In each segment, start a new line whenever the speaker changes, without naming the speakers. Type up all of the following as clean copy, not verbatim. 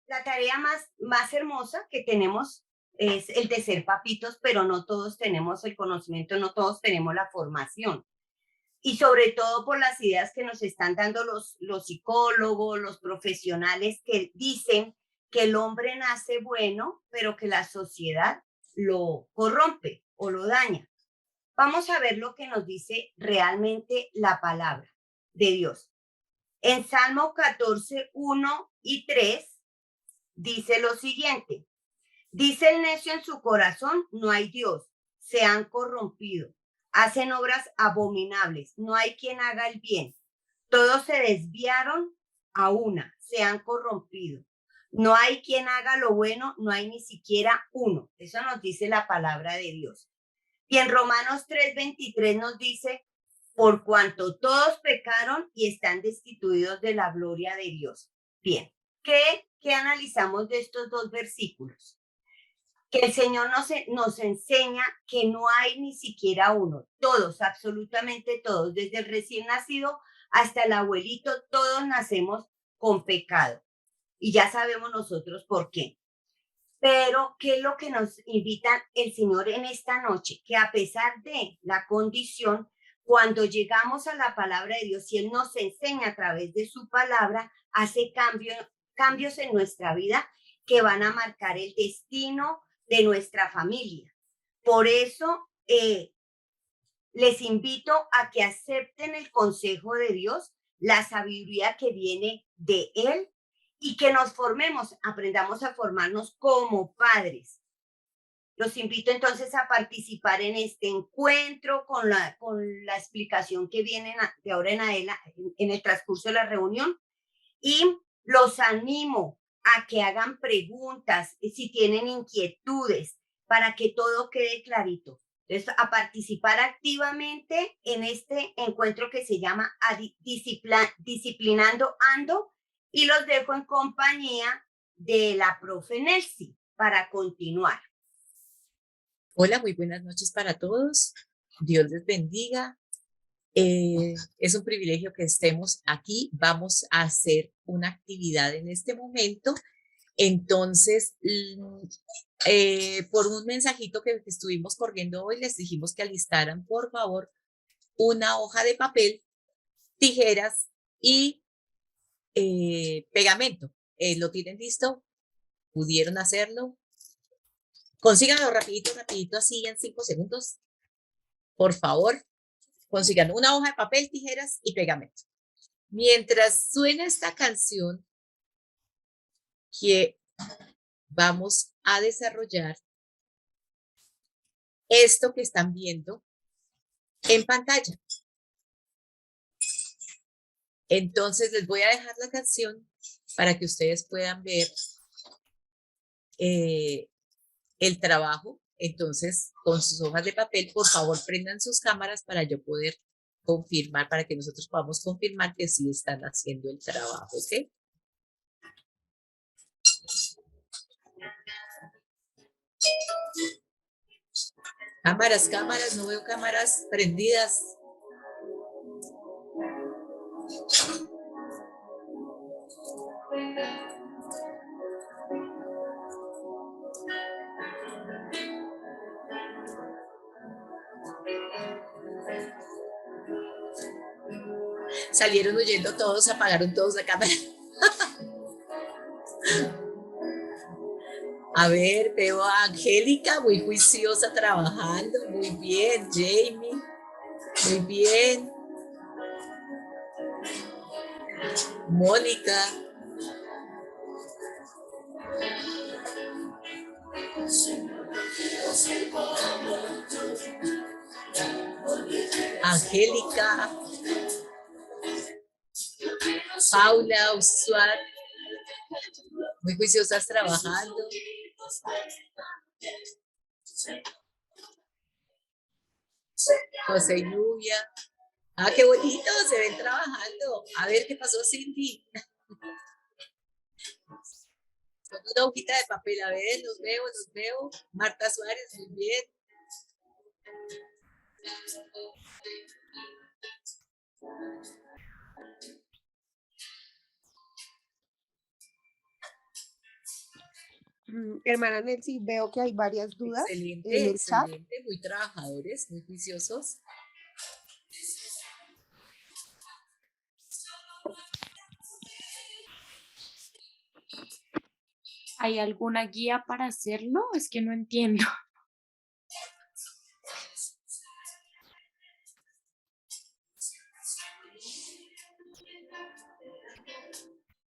la tarea más hermosa que tenemos es el de ser papitos, pero no todos tenemos el conocimiento, no todos tenemos la formación. Y sobre todo por las ideas que nos están dando los psicólogos, los profesionales que dicen que el hombre nace bueno, pero que la sociedad lo corrompe o lo daña. Vamos a ver lo que nos dice realmente la palabra de Dios. En Salmo 14, 1 y 3 dice lo siguiente. Dice el necio en su corazón, no hay Dios, se han corrompido, hacen obras abominables, no hay quien haga el bien. Todos se desviaron a una, se han corrompido. No hay quien haga lo bueno, no hay ni siquiera uno. Eso nos dice la palabra de Dios. Y en Romanos 3:23 nos dice, por cuanto todos pecaron y están destituidos de la gloria de Dios. Bien, ¿qué analizamos de estos dos versículos? Que el Señor nos enseña que no hay ni siquiera uno, todos, absolutamente todos, desde el recién nacido hasta el abuelito, todos nacemos con pecado. Y ya sabemos nosotros por qué. Pero, ¿qué es lo que nos invita el Señor en esta noche? Que a pesar de la condición, cuando llegamos a la palabra de Dios y Él nos enseña a través de su palabra, hace cambios en nuestra vida que van a marcar el destino de nuestra familia. Por eso, les invito a que acepten el consejo de Dios, la sabiduría que viene de Él y que nos formemos, aprendamos a formarnos como padres. Los invito entonces a participar en este encuentro con la explicación que viene de ahora en adelante en el transcurso de la reunión y los animo a que hagan preguntas si tienen inquietudes para que todo quede clarito. Entonces, a participar activamente en este encuentro que se llama Disciplinando Ando y los dejo en compañía de la profe Nelcy para continuar.
Hola, muy buenas noches para todos. Dios les bendiga. Es un privilegio que estemos aquí. Vamos a hacer una actividad en este momento. Entonces, por un mensajito que estuvimos corriendo hoy, les dijimos que alistaran, por favor, una hoja de papel, tijeras y pegamento. ¿Lo tienen listo? ¿Pudieron hacerlo? Consíganlo rapidito, rapidito, así en 5 segundos. Por favor, consigan una hoja de papel, tijeras y pegamento. Mientras suena esta canción que vamos a desarrollar esto que están viendo en pantalla. Entonces les voy a dejar la canción para que ustedes puedan ver el trabajo. Entonces, con sus hojas de papel, por favor, prendan sus cámaras para yo poder confirmar, para que nosotros podamos confirmar que sí están haciendo el trabajo, ¿ok? Cámaras, cámaras, no veo cámaras prendidas. Salieron huyendo todos, apagaron todos la cámara. A ver, veo a Angélica, muy juiciosa trabajando. Muy bien, Jamie. Muy bien. Mónica. Angélica. Paula, Usual. Muy juiciosas trabajando. José y Lluvia. Ah, qué bonito, se ven trabajando. A ver qué pasó, Cindy. Con una hojita de papel, a ver, los veo, los veo. Marta Suárez, muy bien.
Hermana Nelcy, veo que hay varias dudas
Excelente,
en el chat.
excelente, muy trabajadores, muy juiciosos.
¿Hay alguna guía para hacerlo? Es que no entiendo.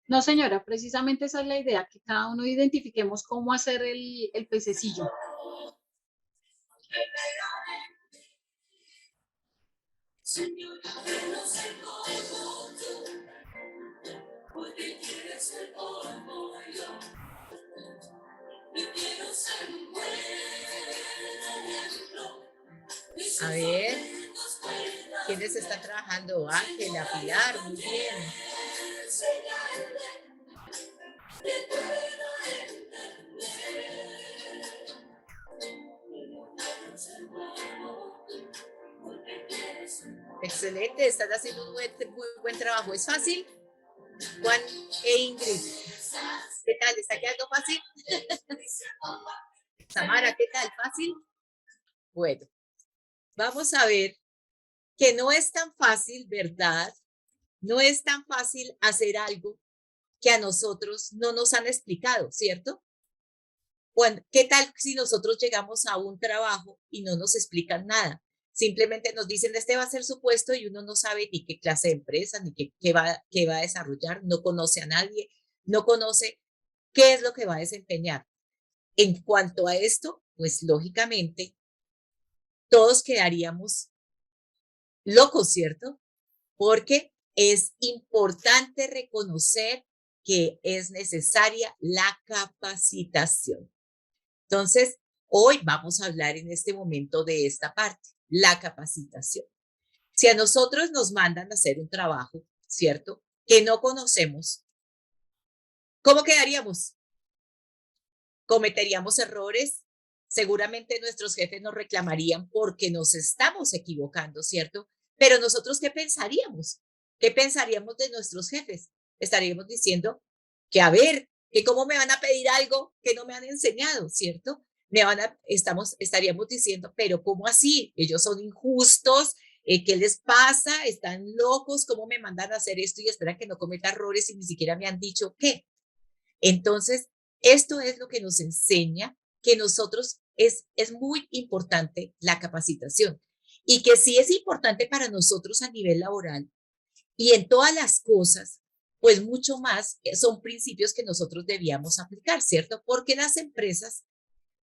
No, señora, precisamente esa es la idea, que cada uno identifiquemos cómo hacer el pececillo.
A ver, ¿quiénes están trabajando? Ángela, Pilar, muy bien. Excelente, están haciendo un muy buen trabajo. ¿Es fácil? Juan e Ingrid, ¿qué tal? ¿Está quedando fácil? Samara, ¿qué tal? ¿Fácil? Bueno, vamos a ver que no es tan fácil, ¿verdad? No es tan fácil hacer algo que a nosotros no nos han explicado, ¿cierto? ¿Qué tal si nosotros llegamos a un trabajo y no nos explican nada? Simplemente nos dicen, este va a ser su puesto y uno no sabe ni qué clase de empresa, ni qué va a desarrollar, no conoce a nadie, no conoce qué es lo que va a desempeñar. En cuanto a esto, pues lógicamente todos quedaríamos locos, ¿cierto? Porque es importante reconocer que es necesaria la capacitación. Entonces, hoy vamos a hablar en este momento de esta parte, la capacitación. Si a nosotros nos mandan a hacer un trabajo, ¿cierto? Que no conocemos, ¿cómo quedaríamos? Cometeríamos errores, seguramente nuestros jefes nos reclamarían porque nos estamos equivocando, ¿cierto? Pero nosotros, ¿qué pensaríamos? ¿Qué pensaríamos de nuestros jefes? Estaríamos diciendo que, a ver, que cómo me van a pedir algo que no me han enseñado, ¿cierto? Estaríamos diciendo, pero ¿cómo así? Ellos son injustos, ¿qué les pasa? ¿Están locos? ¿Cómo me mandan a hacer esto y esperan que no cometa errores y ni siquiera me han dicho qué? Entonces, esto es lo que nos enseña que nosotros es muy importante la capacitación y que sí es importante para nosotros a nivel laboral y en todas las cosas, pues mucho más son principios que nosotros debíamos aplicar, ¿cierto? Porque las empresas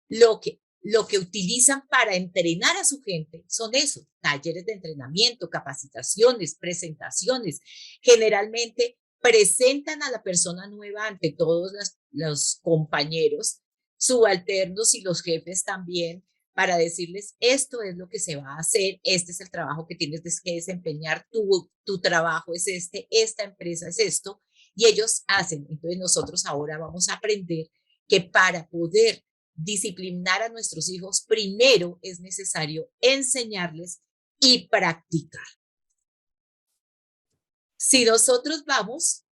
lo que utilizan para entrenar a su gente son eso, talleres de entrenamiento, capacitaciones, presentaciones. Generalmente presentan a la persona nueva ante todos los compañeros, subalternos y los jefes también, para decirles, esto es lo que se va a hacer, este es el trabajo que tienes que desempeñar, tu trabajo es esta empresa es esto, y ellos hacen. Entonces nosotros ahora vamos a aprender que para poder disciplinar a nuestros hijos, primero es necesario enseñarles y practicar. Si nosotros vemos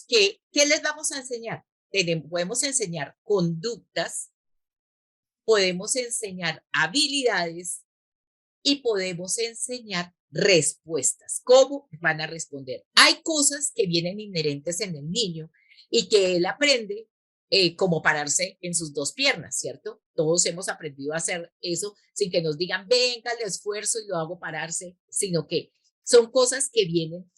que, ¿qué les vamos a enseñar? Podemos enseñar conductas, podemos enseñar habilidades y podemos enseñar respuestas. ¿Cómo van a responder? Hay cosas que vienen inherentes en el niño y que él aprende como pararse en sus dos piernas, ¿cierto? Todos hemos aprendido a hacer eso sin que nos digan, venga, le esfuerzo y lo hago pararse, sino que son cosas que vienen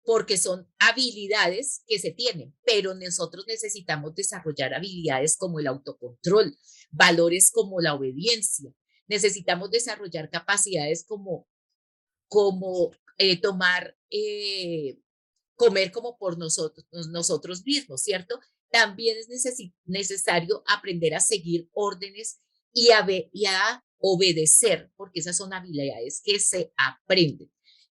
porque son habilidades que se tienen, pero nosotros necesitamos desarrollar habilidades como el autocontrol, valores como la obediencia. Necesitamos desarrollar capacidades como comer como por nosotros mismos, ¿cierto? También es necesario aprender a seguir órdenes y a obedecer, porque esas son habilidades que se aprenden.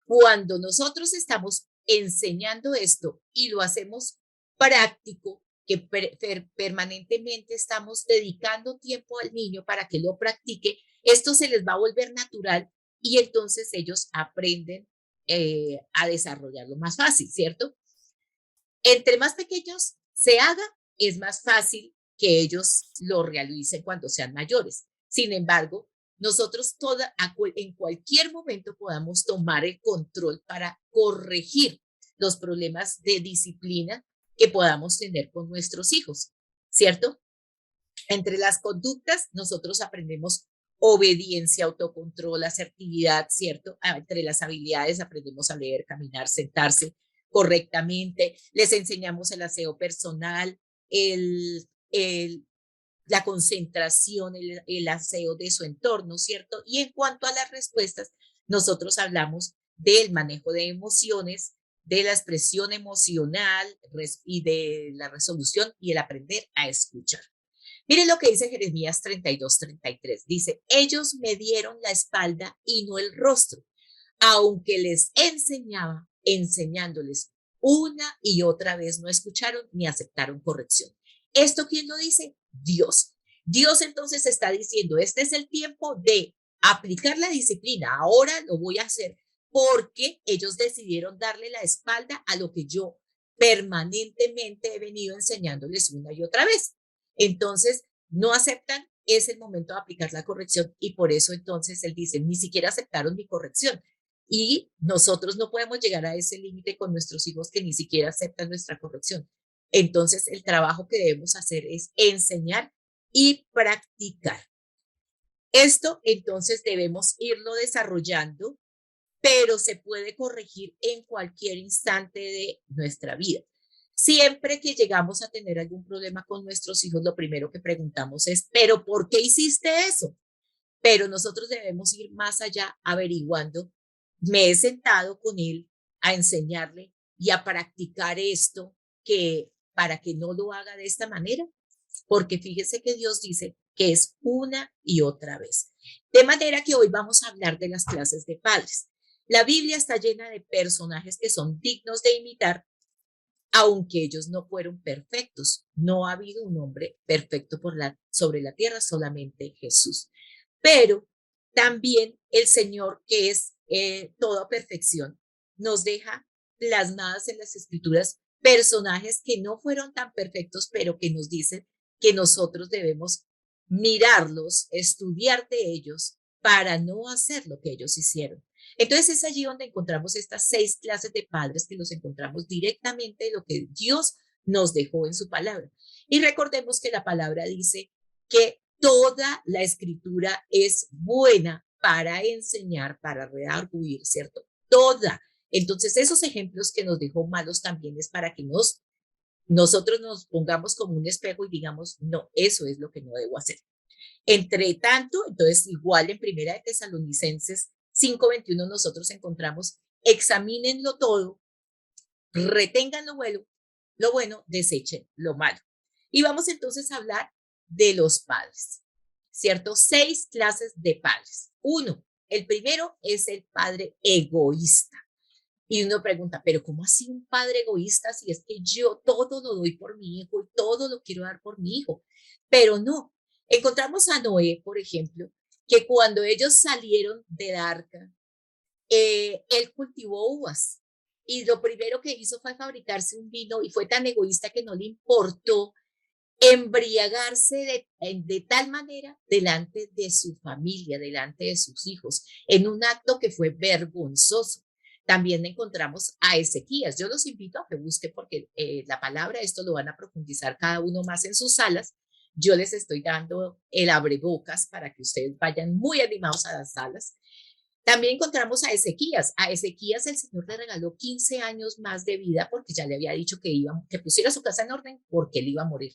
Cuando nosotros estamos enseñando esto y lo hacemos práctico, que permanentemente estamos dedicando tiempo al niño para que lo practique, esto se les va a volver natural y entonces ellos aprenden a desarrollarlo más fácil, ¿cierto? Entre más pequeños se haga, es más fácil que ellos lo realicen cuando sean mayores. Sin embargo, nosotros en cualquier momento podamos tomar el control para corregir los problemas de disciplina que podamos tener con nuestros hijos, ¿cierto? Entre las conductas, nosotros aprendemos obediencia, autocontrol, asertividad, ¿cierto? Entre las habilidades aprendemos a leer, caminar, sentarse correctamente, les enseñamos el aseo personal, la concentración, el aseo de su entorno, ¿cierto? Y en cuanto a las respuestas, nosotros hablamos del manejo de emociones, de la expresión emocional y de la resolución y el aprender a escuchar. Miren lo que dice Jeremías 32:33. Dice, ellos me dieron la espalda y no el rostro, aunque les enseñaba, enseñándoles una y otra vez, no escucharon ni aceptaron corrección. ¿Esto quién lo dice? Dios. Dios entonces está diciendo, este es el tiempo de aplicar la disciplina, ahora lo voy a hacer porque ellos decidieron darle la espalda a lo que yo permanentemente he venido enseñándoles una y otra vez. Entonces, no aceptan, es el momento de aplicar la corrección y por eso entonces él dice, ni siquiera aceptaron mi corrección. Y nosotros no podemos llegar a ese límite con nuestros hijos que ni siquiera aceptan nuestra corrección. Entonces, el trabajo que debemos hacer es enseñar y practicar. Esto, entonces, debemos irlo desarrollando, pero se puede corregir en cualquier instante de nuestra vida. Siempre que llegamos a tener algún problema con nuestros hijos, lo primero que preguntamos es, ¿pero por qué hiciste eso? Pero nosotros debemos ir más allá averiguando. Me he sentado con él a enseñarle y a practicar esto para que no lo haga de esta manera, porque fíjese que Dios dice que es una y otra vez. De manera que hoy vamos a hablar de las clases de padres. La Biblia está llena de personajes que son dignos de imitar, aunque ellos no fueron perfectos. No ha habido un hombre perfecto sobre la tierra, solamente Jesús. Pero también el Señor, que es toda perfección, nos deja plasmadas en las Escrituras personajes que no fueron tan perfectos, pero que nos dicen que nosotros debemos mirarlos, estudiar de ellos para no hacer lo que ellos hicieron. Entonces es allí donde encontramos estas 6 clases de padres que los encontramos directamente de lo que Dios nos dejó en su palabra. Y recordemos que la palabra dice que toda la escritura es buena para enseñar, para redarguir, ¿cierto? Toda. Entonces esos ejemplos que nos dejó malos también es para que nosotros nos pongamos como un espejo y digamos, no, eso es lo que no debo hacer. Entre tanto, entonces igual en Primera de Tesalonicenses 5:21 nosotros encontramos, examínenlo todo, retengan lo bueno, desechen lo malo. Y vamos entonces a hablar de los padres, ¿cierto? 6 clases de padres. 1, el primero es el padre egoísta. Y uno pregunta, pero ¿cómo así un padre egoísta si es que yo todo lo doy por mi hijo y todo lo quiero dar por mi hijo? Pero no. Encontramos a Noé, por ejemplo, que cuando ellos salieron del arca, él cultivó uvas y lo primero que hizo fue fabricarse un vino y fue tan egoísta que no le importó embriagarse de tal manera delante de su familia, delante de sus hijos, en un acto que fue vergonzoso. También encontramos a Ezequías. Yo los invito a que busquen porque la palabra, esto lo van a profundizar cada uno más en sus salas. Yo les estoy dando el abrebocas para que ustedes vayan muy animados a las salas. También encontramos a Ezequías. A Ezequías el Señor le regaló 15 años más de vida porque ya le había dicho que pusiera su casa en orden porque él iba a morir.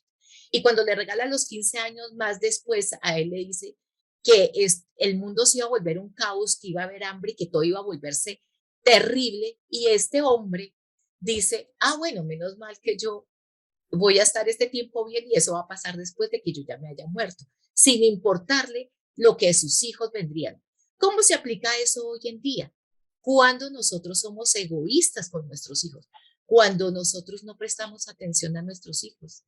Y cuando le regala los 15 años más después, a él le dice que el mundo se iba a volver un caos, que iba a haber hambre y que todo iba a volverse terrible. Y este hombre dice, bueno, menos mal que yo voy a estar este tiempo bien y eso va a pasar después de que yo ya me haya muerto, sin importarle lo que sus hijos vendrían. ¿Cómo se aplica eso hoy en día? Cuando nosotros somos egoístas con nuestros hijos, cuando nosotros no prestamos atención a nuestros hijos,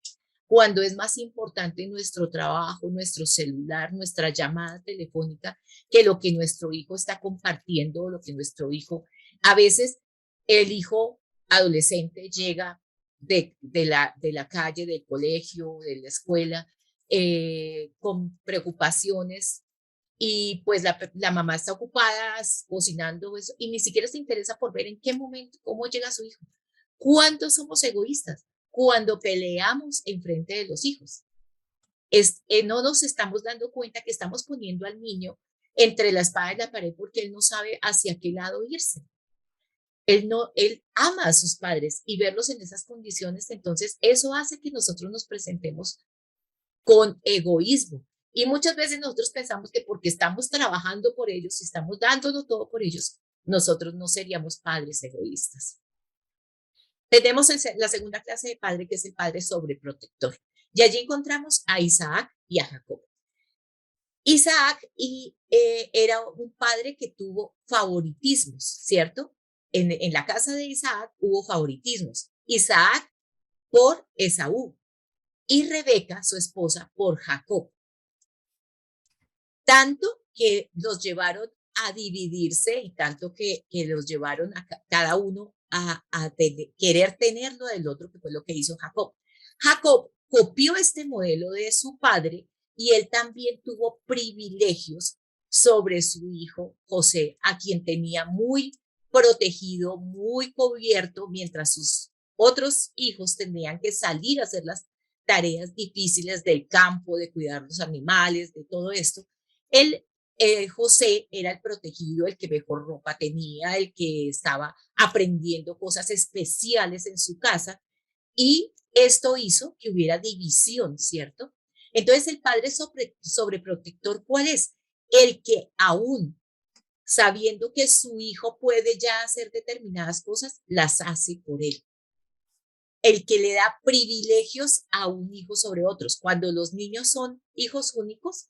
cuando es más importante nuestro trabajo, nuestro celular, nuestra llamada telefónica, que lo que nuestro hijo está compartiendo, lo que nuestro hijo, a veces el hijo adolescente llega de la calle, del colegio, de la escuela, con preocupaciones y pues la mamá está ocupada cocinando eso y ni siquiera se interesa por ver en qué momento, cómo llega su hijo. ¿Cuándo somos egoístas? Cuando peleamos en frente de los hijos. No nos estamos dando cuenta que estamos poniendo al niño entre la espada y la pared porque él no sabe hacia qué lado irse. Él ama a sus padres y verlos en esas condiciones, entonces eso hace que nosotros nos presentemos con egoísmo. Y muchas veces nosotros pensamos que porque estamos trabajando por ellos y estamos dándolo todo por ellos, nosotros no seríamos padres egoístas. Tenemos la segunda clase de padre, que es el padre sobreprotector. Y allí encontramos a Isaac y a Jacob. Isaac era un padre que tuvo favoritismos, ¿cierto? En la casa de Isaac hubo favoritismos. Isaac por Esaú y Rebeca, su esposa, por Jacob. Tanto que los llevaron a dividirse y tanto que los llevaron a cada uno a querer tener lo del otro, que fue lo que hizo Jacob. Jacob copió este modelo de su padre y él también tuvo privilegios sobre su hijo José, a quien tenía muy protegido, muy cubierto, mientras sus otros hijos tenían que salir a hacer las tareas difíciles del campo, de cuidar los animales, de todo esto. José era el protegido, el que mejor ropa tenía, el que estaba aprendiendo cosas especiales en su casa, y esto hizo que hubiera división, ¿cierto? Entonces el padre sobreprotector, ¿cuál es? El que aún sabiendo que su hijo puede ya hacer determinadas cosas, las hace por él. El que le da privilegios a un hijo sobre otros. Cuando los niños son hijos únicos,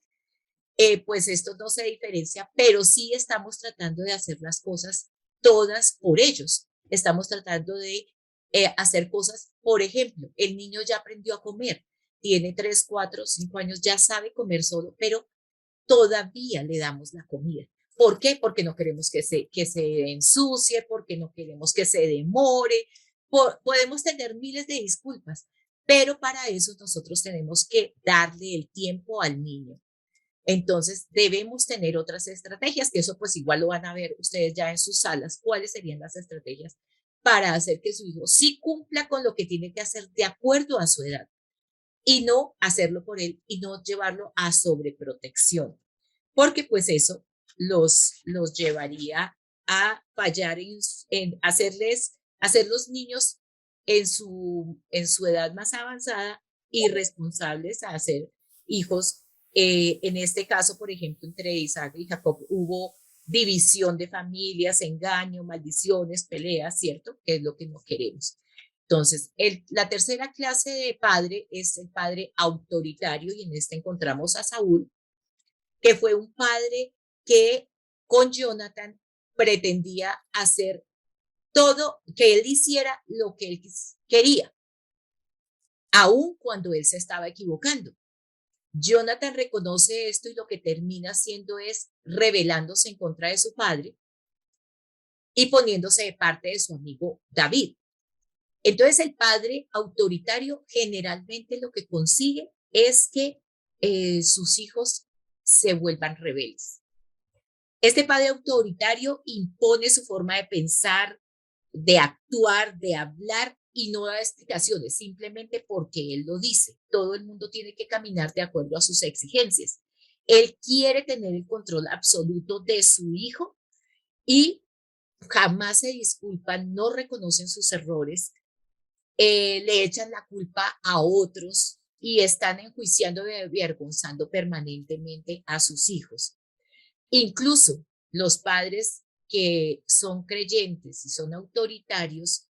pues esto no se diferencia, pero sí estamos tratando de hacer las cosas todas por ellos. Estamos tratando de hacer cosas, por ejemplo, el niño ya aprendió a comer, tiene 3, 4, 5 años, ya sabe comer solo, pero todavía le damos la comida. ¿Por qué? Porque no queremos que se ensucie, porque no queremos que se demore. Podemos tener miles de disculpas, pero para eso nosotros tenemos que darle el tiempo al niño. Entonces debemos tener otras estrategias, que eso pues igual lo van a ver ustedes ya en sus salas, cuáles serían las estrategias para hacer que su hijo sí cumpla con lo que tiene que hacer de acuerdo a su edad y no hacerlo por él y no llevarlo a sobreprotección, porque pues eso los llevaría a fallar en hacer los niños en su edad más avanzada irresponsables a hacer hijos. En este caso, por ejemplo, entre Isaac y Jacob hubo división de familias, engaño, maldiciones, peleas, ¿cierto? Que es lo que no queremos. Entonces, la tercera clase de padre es el padre autoritario, y en este encontramos a Saúl, que fue un padre que con Jonathan pretendía hacer todo, que él hiciera lo que él quería, aun cuando él se estaba equivocando. Jonathan reconoce esto y lo que termina haciendo es rebelándose en contra de su padre y poniéndose de parte de su amigo David. Entonces el padre autoritario generalmente lo que consigue es que sus hijos se vuelvan rebeldes. Este padre autoritario impone su forma de pensar, de actuar, de hablar, y no da explicaciones, simplemente porque él lo dice. Todo el mundo tiene que caminar de acuerdo a sus exigencias. Él quiere tener el control absoluto de su hijo y jamás se disculpan, no reconocen sus errores, le echan la culpa a otros y están enjuiciando y avergonzando permanentemente a sus hijos. Incluso los padres que son creyentes y son autoritarios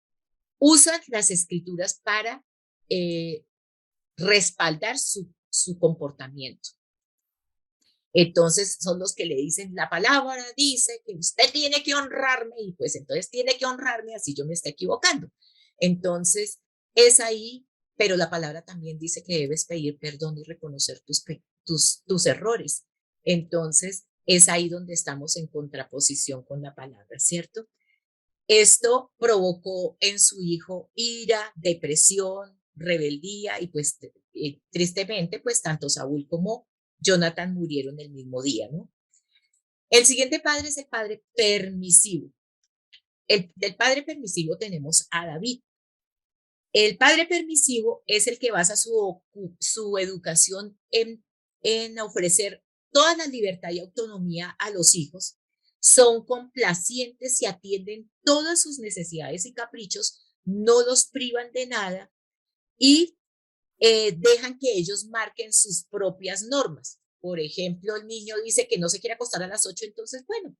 usan las escrituras para respaldar su comportamiento. Entonces son los que le dicen, la palabra dice que usted tiene que honrarme, y pues entonces tiene que honrarme así yo me esté equivocando. Entonces es ahí, pero la palabra también dice que debes pedir perdón y reconocer tus errores. Entonces es ahí donde estamos en contraposición con la palabra, ¿cierto? Esto provocó en su hijo ira, depresión, rebeldía y pues tristemente pues tanto Saúl como Jonathan murieron el mismo día, ¿no? El siguiente padre es el padre permisivo. Del padre permisivo tenemos a David. El padre permisivo es el que basa su educación en ofrecer toda la libertad y autonomía a los hijos. Son complacientes y atienden todas sus necesidades y caprichos, no los privan de nada y dejan que ellos marquen sus propias normas. Por ejemplo, el niño dice que no se quiere acostar a las 8, entonces, bueno,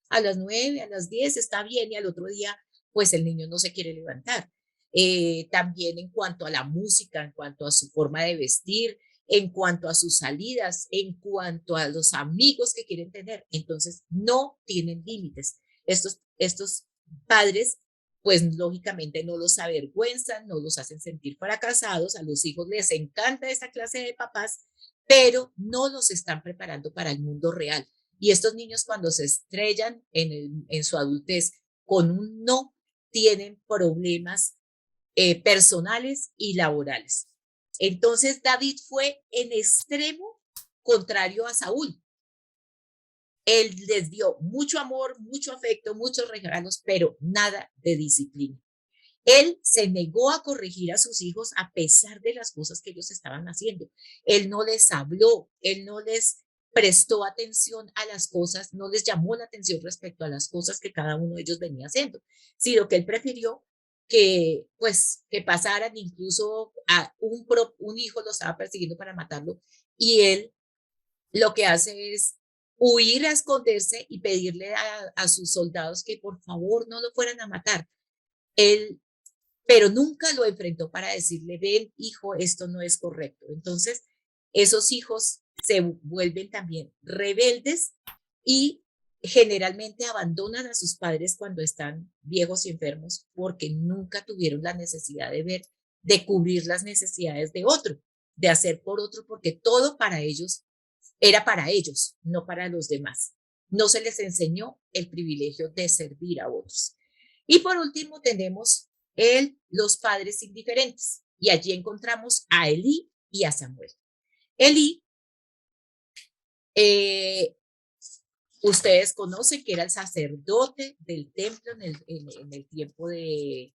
a las 9, a las 10 está bien y al otro día, pues el niño no se quiere levantar. También en cuanto a la música, en cuanto a su forma de vestir, en cuanto a sus salidas, en cuanto a los amigos que quieren tener. Entonces, no tienen límites. Estos padres, pues lógicamente no los avergüenzan, no los hacen sentir fracasados, a los hijos les encanta esta clase de papás, pero no los están preparando para el mundo real. Y estos niños cuando se estrellan en su adultez con un no, tienen problemas personales y laborales. Entonces David fue en extremo contrario a Saúl. Él les dio mucho amor, mucho afecto, muchos regalos, pero nada de disciplina. Él se negó a corregir a sus hijos a pesar de las cosas que ellos estaban haciendo. Él no les habló, él no les prestó atención a las cosas, no les llamó la atención respecto a las cosas que cada uno de ellos venía haciendo, sino que él prefirió que pasaran, incluso a un hijo lo estaba persiguiendo para matarlo y él lo que hace es huir a esconderse y pedirle a sus soldados que por favor no lo fueran a matar. Él pero nunca lo enfrentó para decirle, ven, hijo, esto no es correcto. Entonces, esos hijos se vuelven también rebeldes y generalmente abandonan a sus padres cuando están viejos y enfermos porque nunca tuvieron la necesidad de ver, de cubrir las necesidades de otro, de hacer por otro, porque todo para ellos era para ellos, no para los demás. No se les enseñó el privilegio de servir a otros. Y por último tenemos los padres indiferentes. Y allí encontramos a Elí y a Samuel. Elí, ustedes conocen que era el sacerdote del templo en el tiempo de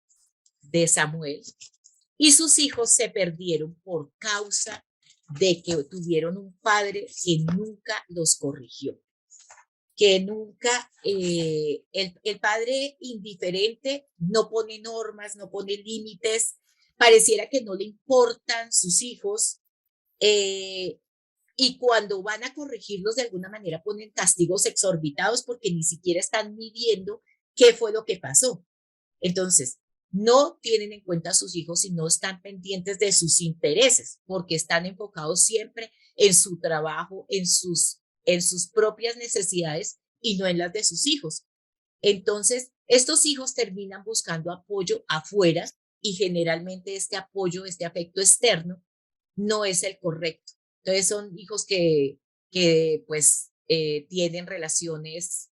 Samuel. Y sus hijos se perdieron por causa de que tuvieron un padre que nunca los corrigió. Que nunca, el padre indiferente no pone normas, no pone límites, pareciera que no le importan sus hijos, y cuando van a corregirlos de alguna manera ponen castigos exorbitados porque ni siquiera están midiendo qué fue lo que pasó. Entonces, no tienen en cuenta a sus hijos y no están pendientes de sus intereses porque están enfocados siempre en su trabajo, en sus propias necesidades y no en las de sus hijos. Entonces, estos hijos terminan buscando apoyo afuera y generalmente este apoyo, este afecto externo, no es el correcto. Entonces, son hijos que pues, tienen relaciones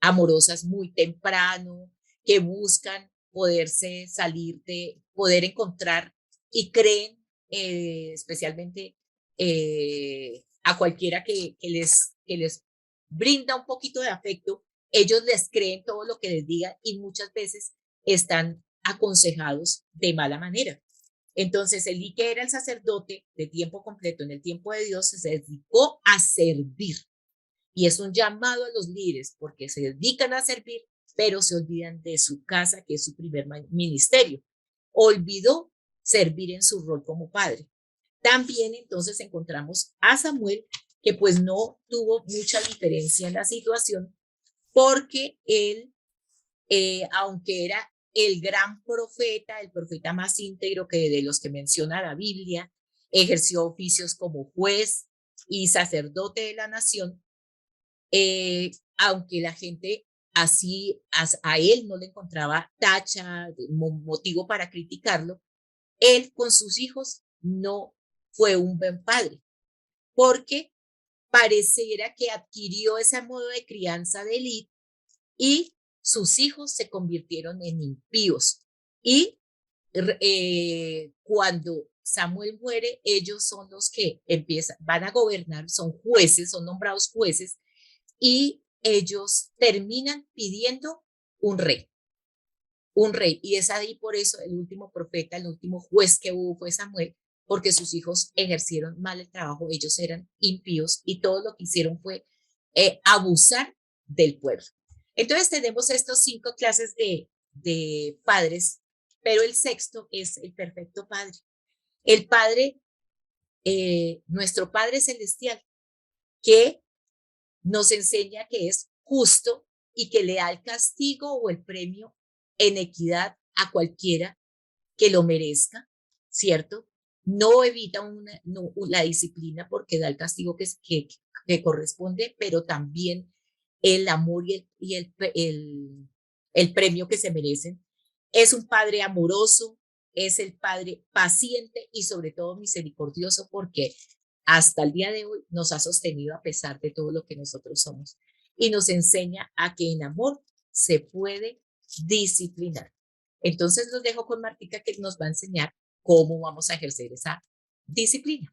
amorosas muy temprano, que buscan poderse salir poder encontrar y creen especialmente a cualquiera que les brinda un poquito de afecto, ellos les creen todo lo que les digan y muchas veces están aconsejados de mala manera. Entonces, Elí, que era el sacerdote de tiempo completo en el tiempo de Dios, se dedicó a servir. Y es un llamado a los líderes porque se dedican a servir, pero se olvidan de su casa, que es su primer ministerio. Olvidó servir en su rol como padre. También entonces encontramos a Samuel, que pues no tuvo mucha diferencia en la situación, porque él, aunque era el gran profeta, el profeta más íntegro que de los que menciona la Biblia, ejerció oficios como juez y sacerdote de la nación, aunque la gente así a él no le encontraba tacha, motivo para criticarlo, él con sus hijos no fue un buen padre, porque pareciera que adquirió ese modo de crianza de Elí y sus hijos se convirtieron en impíos. Y cuando Samuel muere, ellos son los que van a gobernar, son jueces, son nombrados jueces, y ellos terminan pidiendo un rey, un rey. Y es ahí por eso el último profeta, el último juez que hubo fue Samuel, porque sus hijos ejercieron mal el trabajo, ellos eran impíos y todo lo que hicieron fue abusar del pueblo. Entonces tenemos estos 5 clases de padres, pero el sexto es el perfecto padre. El padre, nuestro Padre Celestial, que nos enseña que es justo y que le da el castigo o el premio en equidad a cualquiera que lo merezca, ¿cierto? No evita la disciplina porque da el castigo que corresponde, pero también el amor y el premio que se merecen. Es un padre amoroso, es el padre paciente y sobre todo misericordioso porque hasta el día de hoy nos ha sostenido a pesar de todo lo que nosotros somos y nos enseña a que en amor se puede disciplinar. Entonces los dejo con Martica que nos va a enseñar cómo vamos a ejercer esa disciplina.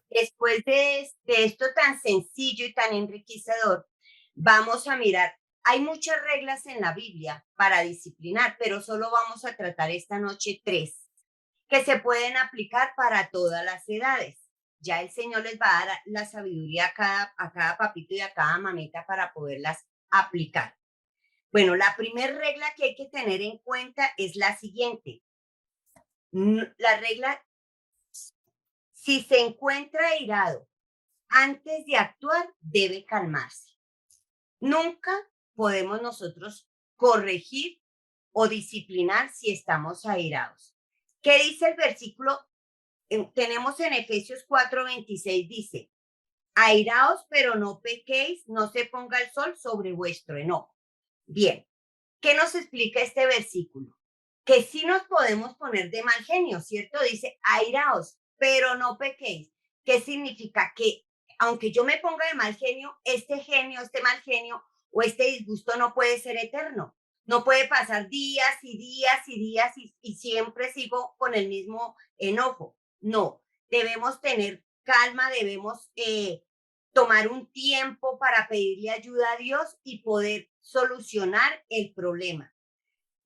Después de esto tan sencillo y tan enriquecedor, vamos a mirar, hay muchas reglas en la Biblia para disciplinar, pero solo vamos a tratar esta noche 3 que se pueden aplicar para todas las edades. Ya el Señor les va a dar la sabiduría a cada papito y a cada mamita para poderlas aplicar. Bueno, la primera regla que hay que tener en cuenta es la siguiente. La regla, si se encuentra airado antes de actuar, debe calmarse. Nunca podemos nosotros corregir o disciplinar si estamos airados. ¿Qué dice el versículo? Tenemos en Efesios 4:26, dice, airaos, pero no pequéis, no se ponga el sol sobre vuestro enojo. Bien, ¿qué nos explica este versículo? Que sí nos podemos poner de mal genio, ¿cierto? Dice, airaos, pero no pequéis. ¿Qué significa? Que aunque yo me ponga de mal genio, este mal genio o este disgusto no puede ser eterno. No puede pasar días y días y días y siempre sigo con el mismo enojo. No, debemos tener calma, debemos tomar un tiempo para pedirle ayuda a Dios y poder solucionar el problema.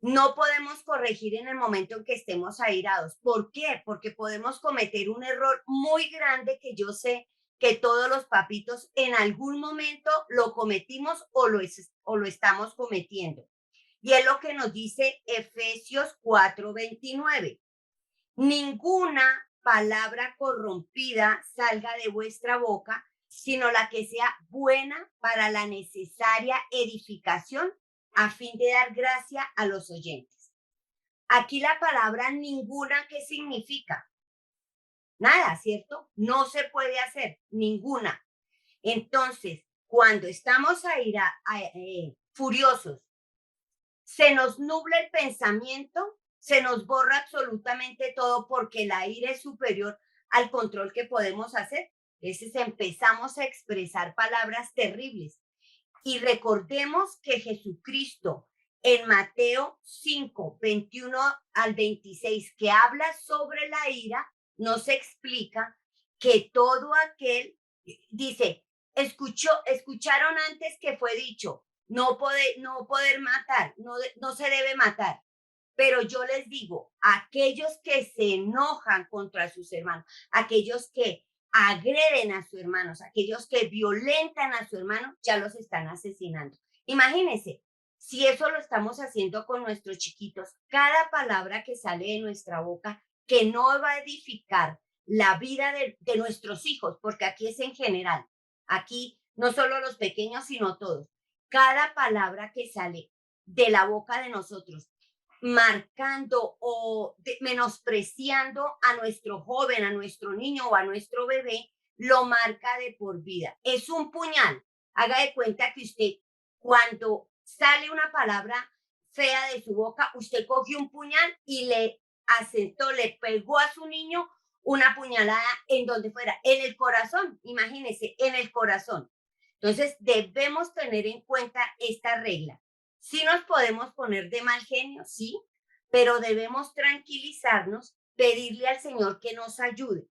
No podemos corregir en el momento en que estemos airados. ¿Por qué? Porque podemos cometer un error muy grande que yo sé que todos los papitos en algún momento lo cometimos o lo estamos cometiendo. Y es lo que nos dice Efesios 4:29. Ninguna palabra corrompida salga de vuestra boca, sino la que sea buena para la necesaria edificación a fin de dar gracia a los oyentes. Aquí la palabra ninguna, ¿qué significa? Nada, ¿cierto? No se puede hacer, ninguna. Entonces, cuando estamos furiosos, se nos nubla el pensamiento, se nos borra absolutamente todo porque la ira es superior al control que podemos hacer. Entonces empezamos a expresar palabras terribles. Y recordemos que Jesucristo en Mateo 5:21 al 26, que habla sobre la ira, nos explica que todo aquel, dice, escucharon antes que fue dicho, no poder matar, no se debe matar. Pero yo les digo, aquellos que se enojan contra sus hermanos, aquellos que agreden a sus hermanos, aquellos que violentan a su hermano, ya los están asesinando. Imagínense, si eso lo estamos haciendo con nuestros chiquitos, cada palabra que sale de nuestra boca que no va a edificar la vida de nuestros hijos, porque aquí es en general, aquí no solo los pequeños, sino todos. Cada palabra que sale de la boca de nosotros, marcando o menospreciando a nuestro joven, a nuestro niño o a nuestro bebé, lo marca de por vida. Es un puñal. Haga de cuenta que usted, cuando sale una palabra fea de su boca, usted coge un puñal y le pegó a su niño una puñalada en donde fuera, en el corazón, imagínese, en el corazón. Entonces, debemos tener en cuenta esta regla. Sí nos podemos poner de mal genio, sí, pero debemos tranquilizarnos, pedirle al Señor que nos ayude.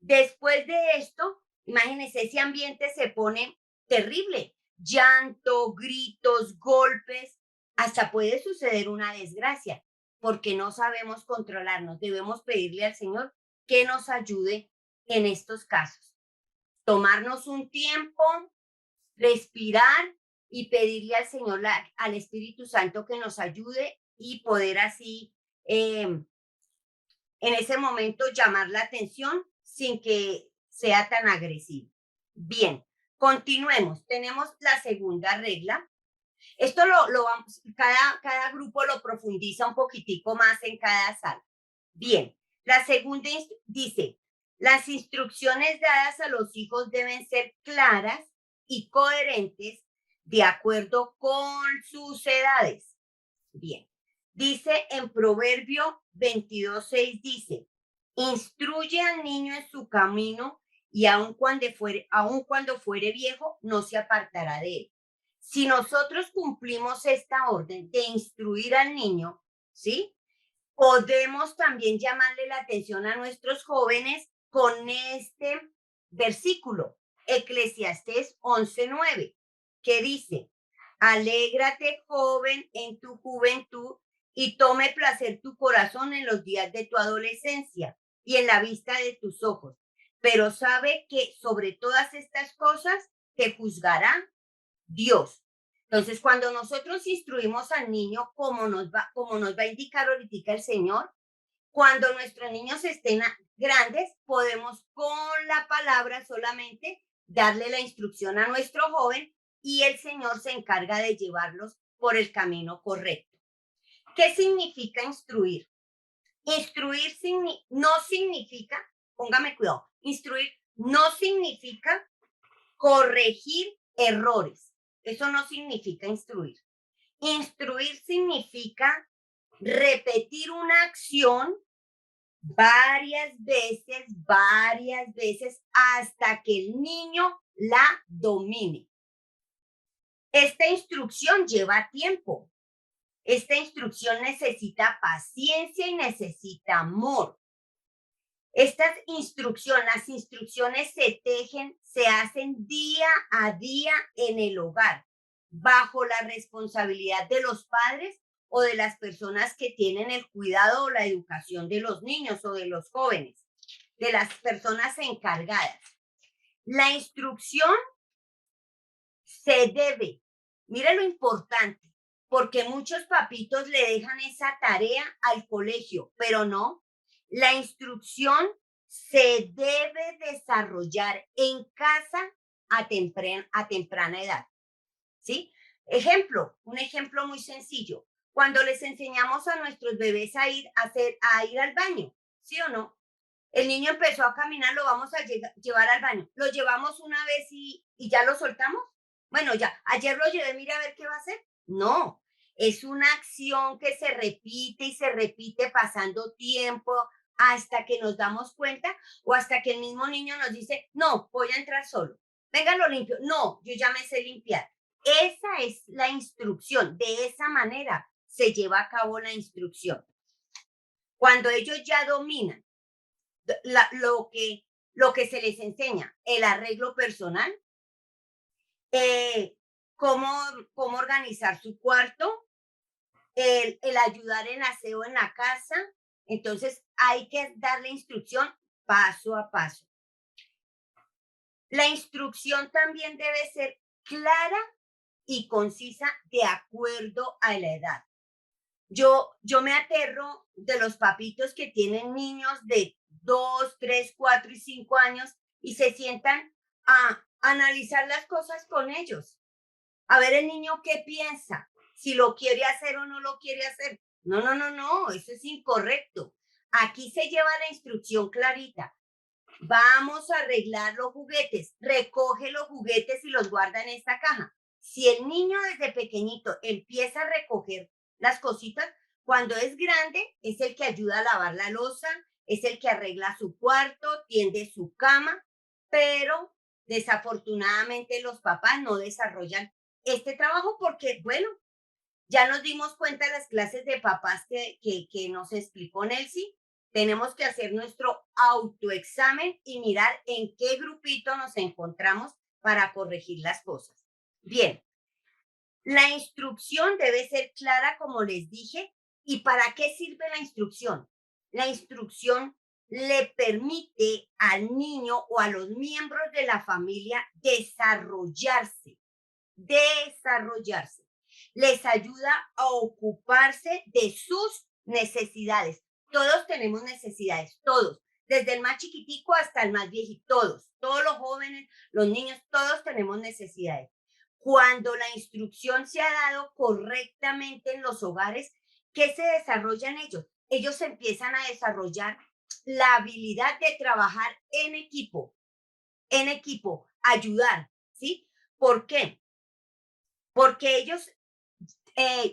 Después de esto, imagínense, ese ambiente se pone terrible. Llanto, gritos, golpes, hasta puede suceder una desgracia, porque no sabemos controlarnos. Debemos pedirle al Señor que nos ayude en estos casos. Tomarnos un tiempo, respirar y pedirle al Señor, al Espíritu Santo que nos ayude y poder así en ese momento llamar la atención sin que sea tan agresivo. Bien, continuemos. Tenemos la segunda regla. Esto lo vamos, cada grupo lo profundiza un poquitico más en cada sala. Bien, la segunda dice, las instrucciones dadas a los hijos deben ser claras y coherentes de acuerdo con sus edades. Bien, dice en Proverbio 22:6, dice, instruye al niño en su camino y aun cuando fuere viejo, no se apartará de él. Si nosotros cumplimos esta orden de instruir al niño, ¿sí? Podemos también llamarle la atención a nuestros jóvenes con este versículo, Eclesiastés 11:9, que dice, alégrate, joven, en tu juventud y tome placer tu corazón en los días de tu adolescencia y en la vista de tus ojos. Pero sabe que sobre todas estas cosas te juzgará Dios. Entonces, cuando nosotros instruimos al niño, como nos va a indicar ahorita el Señor, cuando nuestros niños estén grandes, podemos con la palabra solamente darle la instrucción a nuestro joven y el Señor se encarga de llevarlos por el camino correcto. ¿Qué significa instruir? Instruir no significa, póngame cuidado, instruir no significa corregir errores. Eso no significa instruir. Instruir significa repetir una acción varias veces hasta que el niño la domine. Esta instrucción lleva tiempo. Esta instrucción necesita paciencia y necesita amor. Las instrucciones se tejen, se hacen día a día en el hogar, bajo la responsabilidad de los padres o de las personas que tienen el cuidado o la educación de los niños o de los jóvenes, de las personas encargadas. La instrucción se debe, mire lo importante, porque muchos papitos le dejan esa tarea al colegio, pero no. La instrucción se debe desarrollar en casa a temprana edad, ¿sí? Un ejemplo muy sencillo. Cuando les enseñamos a nuestros bebés a ir al baño, ¿sí o no? El niño empezó a caminar, lo vamos a llevar al baño. Lo llevamos una vez y ya lo soltamos. Bueno, ya, ayer lo llevé, mira a ver qué va a hacer. No, es una acción que se repite y se repite pasando tiempo hasta que nos damos cuenta o hasta que el mismo niño nos dice, no, voy a entrar solo. Venga, lo limpio. No, yo ya me sé limpiar. Esa es la instrucción. De esa manera se lleva a cabo la instrucción. Cuando ellos ya dominan lo que se les enseña, el arreglo personal, cómo organizar su cuarto, el ayudar en aseo en la casa. Entonces hay que darle instrucción paso a paso. La instrucción también debe ser clara y concisa de acuerdo a la edad. Yo me aterro de los papitos que tienen niños de 2, 3, 4 y 5 años y se sientan a analizar las cosas con ellos. A ver el niño qué piensa, si lo quiere hacer o no lo quiere hacer. No, eso es incorrecto. Aquí se lleva la instrucción clarita. Vamos a arreglar los juguetes, recoge los juguetes y los guarda en esta caja. Si el niño desde pequeñito empieza a recoger las cositas, cuando es grande es el que ayuda a lavar la loza, es el que arregla su cuarto, tiende su cama, pero Desafortunadamente los papás no desarrollan este trabajo porque, bueno, ya nos dimos cuenta en las clases de papás que nos explicó Nelcy. Tenemos que hacer nuestro autoexamen y mirar en qué grupito nos encontramos para corregir las cosas. Bien, la instrucción debe ser clara, como les dije. ¿Y para qué sirve la instrucción? La instrucción le permite al niño o a los miembros de la familia desarrollarse. Les ayuda a ocuparse de sus necesidades. Todos tenemos necesidades, todos, desde el más chiquitico hasta el más viejito, todos los jóvenes, los niños, todos tenemos necesidades. Cuando la instrucción se ha dado correctamente en los hogares, ¿qué se desarrolla en ellos? Ellos empiezan a desarrollar la habilidad de trabajar en equipo, ayudar, ¿sí? ¿Por qué? Porque ellos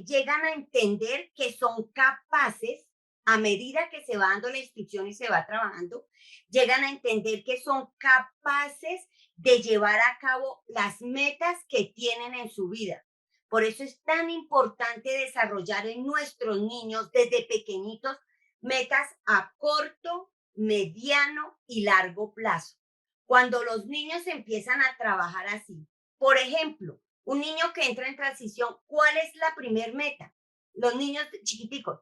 llegan a entender que son capaces, a medida que se va dando la instrucción y se va trabajando, llegan a entender que son capaces de llevar a cabo las metas que tienen en su vida. Por eso es tan importante desarrollar en nuestros niños desde pequeñitos metas a corto, mediano y largo plazo. Cuando los niños empiezan a trabajar así, por ejemplo, un niño que entra en transición, ¿cuál es la primer meta? Los niños chiquiticos,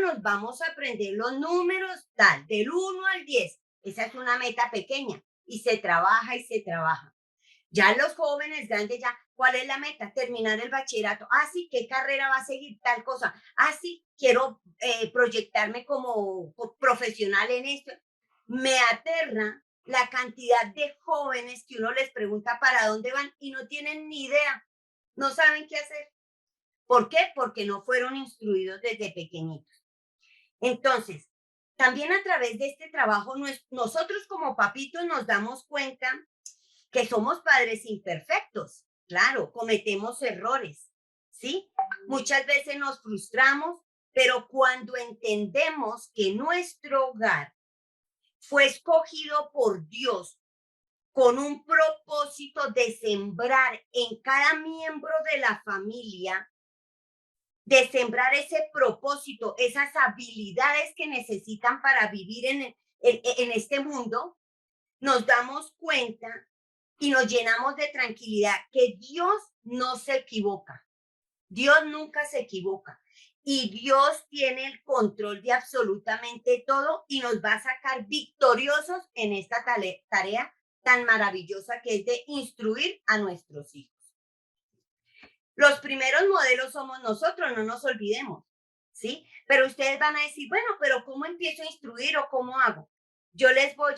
nos vamos a aprender los números tal, del 1 al 10. Esa es una meta pequeña y se trabaja y se trabaja. Ya los jóvenes grandes, ya, ¿cuál es la meta? Terminar el bachillerato. Sí, ¿qué carrera va a seguir? Tal cosa. Sí, quiero proyectarme como profesional en esto. Me aterra la cantidad de jóvenes que uno les pregunta para dónde van y no tienen ni idea, no saben qué hacer. ¿Por qué? Porque no fueron instruidos desde pequeñitos. Entonces, también a través de este trabajo, nosotros como papitos nos damos cuenta que somos padres imperfectos. Claro, cometemos errores, ¿sí? Muchas veces nos frustramos, pero cuando entendemos que nuestro hogar fue escogido por Dios con un propósito de sembrar en cada miembro de la familia, de sembrar ese propósito, esas habilidades que necesitan para vivir en este mundo, nos damos cuenta y nos llenamos de tranquilidad que Dios no se equivoca. Dios nunca se equivoca. Y Dios tiene el control de absolutamente todo y nos va a sacar victoriosos en esta tarea tan maravillosa que es de instruir a nuestros hijos. Los primeros modelos somos nosotros, no nos olvidemos, ¿sí? Pero ustedes van a decir, bueno, pero ¿cómo empiezo a instruir o cómo hago? Yo les voy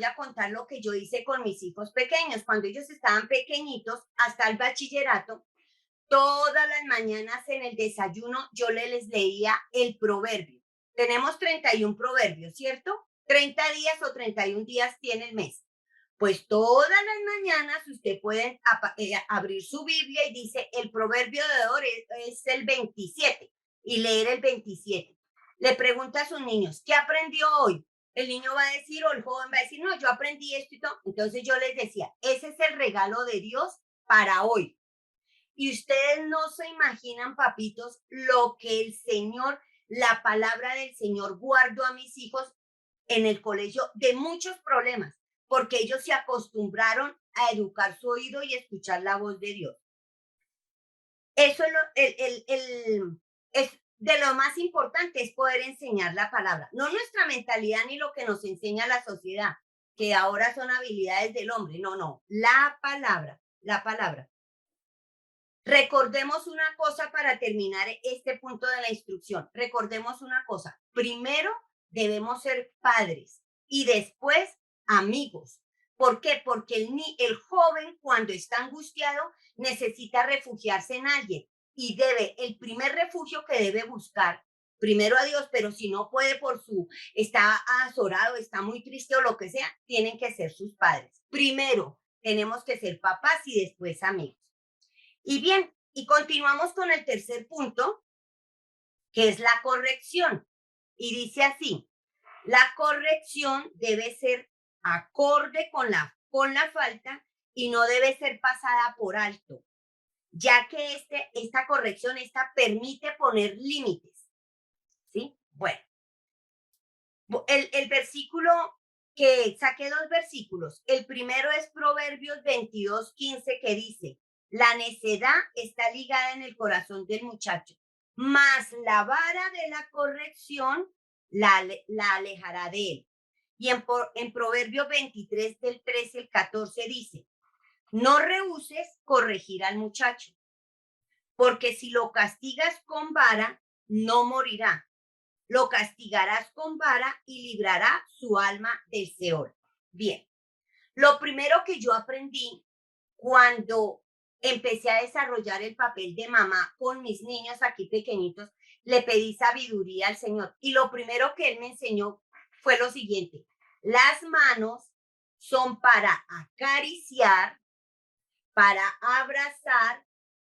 a contar lo que yo hice con mis hijos pequeños. Cuando ellos estaban pequeñitos, hasta el bachillerato, todas las mañanas en el desayuno yo les leía el proverbio. Tenemos 31 proverbios, ¿cierto? 30 días o 31 días tiene el mes. Pues todas las mañanas usted puede abrir su Biblia y dice el proverbio de hoy es el 27 y leer el 27. Le pregunta a sus niños, ¿qué aprendió hoy? El niño va a decir o el joven va a decir, no, yo aprendí esto y todo. Entonces yo les decía, ese es el regalo de Dios para hoy. Y ustedes no se imaginan, papitos, lo que el Señor, la palabra del Señor guardó a mis hijos en el colegio de muchos problemas, porque ellos se acostumbraron a educar su oído y escuchar la voz de Dios. Eso es de lo más importante, es poder enseñar la palabra. No nuestra mentalidad ni lo que nos enseña la sociedad, que ahora son habilidades del hombre. No, la palabra. Recordemos una cosa para terminar este punto de la instrucción. Recordemos una cosa. Primero debemos ser padres y después amigos. ¿Por qué? Porque el joven cuando está angustiado necesita refugiarse en alguien y el primer refugio que debe buscar, primero a Dios, pero si no puede está azorado, está muy triste o lo que sea, tienen que ser sus padres. Primero tenemos que ser papás y después amigos. Y bien, y continuamos con el tercer punto, que es la corrección. Y dice así, la corrección debe ser acorde con la con la falta y no debe ser pasada por alto, ya que esta corrección permite poner límites. ¿Sí? Bueno, el versículo que saqué 2 versículos. El primero es Proverbios 22:15, que dice: la necedad está ligada en el corazón del muchacho, mas la vara de la corrección la alejará de él. Y en Proverbios 23, del 13 al 14 dice: no rehuses corregir al muchacho, porque si lo castigas con vara, no morirá. Lo castigarás con vara y librará su alma del Seol. Bien, lo primero que yo aprendí cuando empecé a desarrollar el papel de mamá con mis niños aquí pequeñitos, le pedí sabiduría al Señor. Y lo primero que Él me enseñó fue lo siguiente: las manos son para acariciar, para abrazar,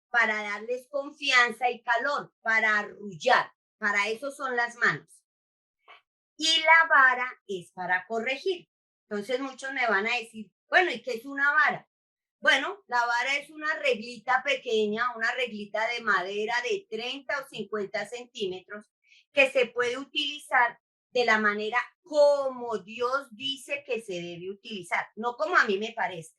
para darles confianza y calor, para arrullar. Para eso son las manos. Y la vara es para corregir. Entonces muchos me van a decir, bueno, ¿y qué es una vara? Bueno, la vara es una reglita pequeña, una reglita de madera de 30 o 50 centímetros que se puede utilizar de la manera como Dios dice que se debe utilizar, no como a mí me parece.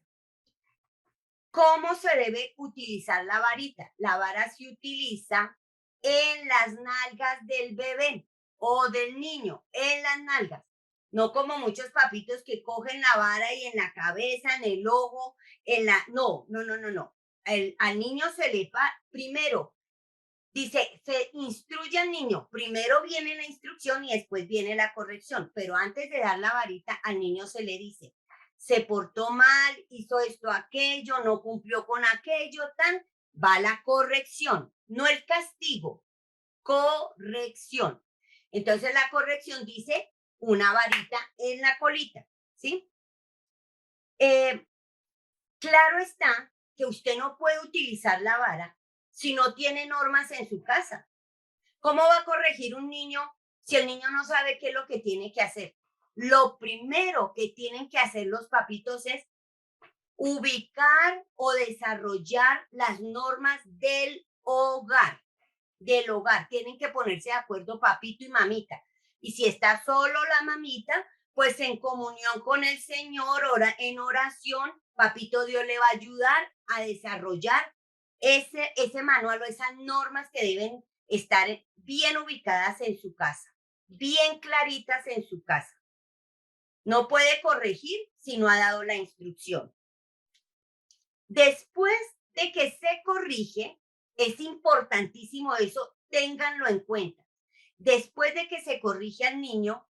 ¿Cómo se debe utilizar la varita? La vara se utiliza en las nalgas del bebé o del niño, en las nalgas. No como muchos papitos que cogen la vara y en la cabeza, en el ojo, en la... No. Al niño se le primero, dice, se instruye al niño. Primero viene la instrucción y después viene la corrección. Pero antes de dar la varita, al niño se le dice: se portó mal, hizo esto, aquello, no cumplió con aquello, va la corrección, no el castigo, corrección. Entonces la corrección dice una varita en la colita, ¿sí? Claro está que usted no puede utilizar la vara si no tiene normas en su casa. ¿Cómo va a corregir un niño si el niño no sabe qué es lo que tiene que hacer? Lo primero que tienen que hacer los papitos es ubicar o desarrollar las normas del hogar. Tienen que ponerse de acuerdo papito y mamita. Y si está solo la mamita, pues en comunión con el Señor, en oración, papito Dios le va a ayudar a desarrollar ese manual o esas normas que deben estar bien ubicadas en su casa, bien claritas en su casa. No puede corregir si no ha dado la instrucción. Después de que se corrige, es importantísimo eso, ténganlo en cuenta. Después de que se corrige al niño,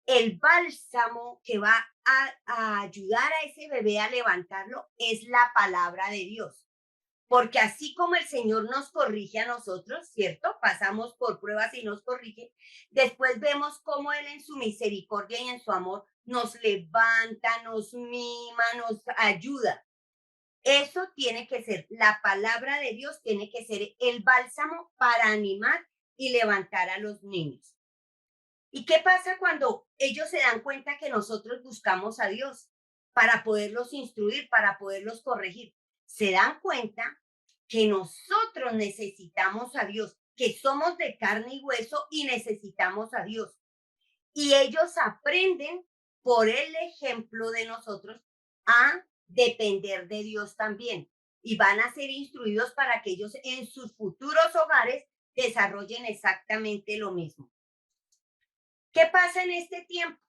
el bálsamo que va a ayudar a ese bebé a levantarlo es la palabra de Dios. Porque así como el Señor nos corrige a nosotros, ¿cierto? Pasamos por pruebas y nos corrige. Después vemos cómo Él en su misericordia y en su amor nos levanta, nos mima, nos ayuda. Eso tiene que ser, la palabra de Dios tiene que ser el bálsamo para animar y levantar a los niños. ¿Y qué pasa cuando ellos se dan cuenta que nosotros buscamos a Dios para poderlos instruir, para poderlos corregir? Se dan cuenta que nosotros necesitamos a Dios, que somos de carne y hueso y necesitamos a Dios. Y ellos aprenden por el ejemplo de nosotros a depender de Dios también. Y van a ser instruidos para que ellos en sus futuros hogares desarrollen exactamente lo mismo. ¿Qué pasa en este tiempo?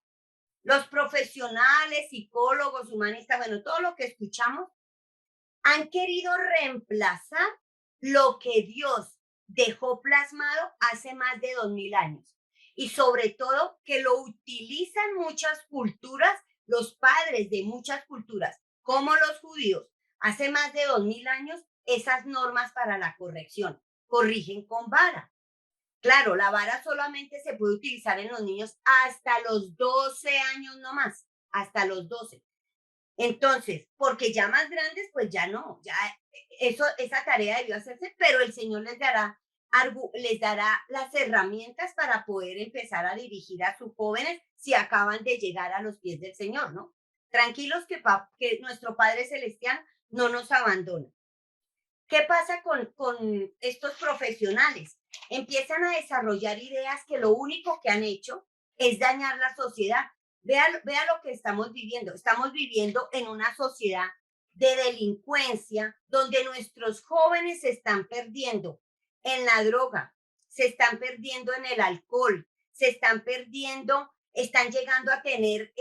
Los profesionales, psicólogos, humanistas, bueno, todo lo que escuchamos, han querido reemplazar lo que Dios dejó plasmado hace más de 2000 años. Y sobre todo que lo utilizan muchas culturas, los padres de muchas culturas, como los judíos, hace más de 2000 años, esas normas para la corrección. Corrigen con vara. Claro, la vara solamente se puede utilizar en los niños hasta los 12 años no más, hasta los 12. Entonces, porque ya más grandes, pues ya no, ya esa tarea debió hacerse, pero el Señor les dará las herramientas para poder empezar a dirigir a sus jóvenes si acaban de llegar a los pies del Señor, ¿no? tranquilos que nuestro Padre Celestial no nos abandona. ¿Qué pasa con estos profesionales? Empiezan a desarrollar ideas que lo único que han hecho es dañar la sociedad. Vea lo que estamos viviendo. Estamos viviendo en una sociedad de delincuencia donde nuestros jóvenes se están perdiendo en la droga, se están perdiendo en el alcohol, se están perdiendo, están llegando a tener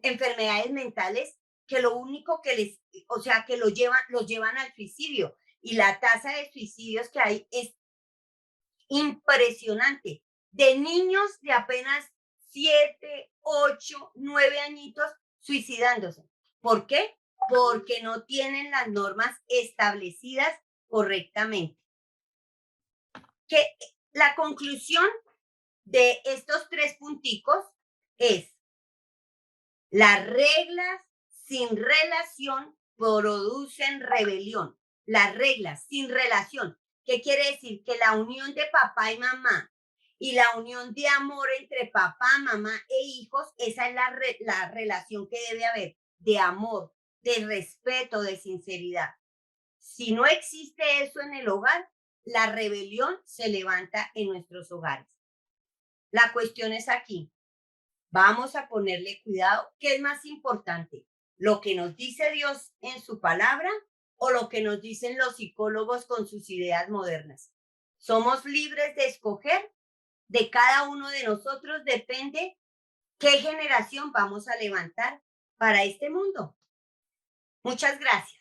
enfermedades mentales que lo único que les, o sea, que los llevan al suicidio. Y la tasa de suicidios que hay es impresionante. De niños de apenas 7, 8, 9 añitos suicidándose. ¿Por qué? Porque no tienen las normas establecidas correctamente. Que la conclusión de estos 3 punticos es: las reglas sin relación producen rebelión. Las reglas sin relación. ¿Qué quiere decir? Que la unión de papá y mamá y la unión de amor entre papá, mamá e hijos, esa es la relación que debe haber, de amor, de respeto, de sinceridad. Si no existe eso en el hogar, la rebelión se levanta en nuestros hogares. La cuestión es aquí. Vamos a ponerle cuidado. ¿Qué es más importante? ¿Lo que nos dice Dios en su palabra o lo que nos dicen los psicólogos con sus ideas modernas? Somos libres de escoger. De cada uno de nosotros depende qué generación vamos a levantar para este mundo. Muchas gracias.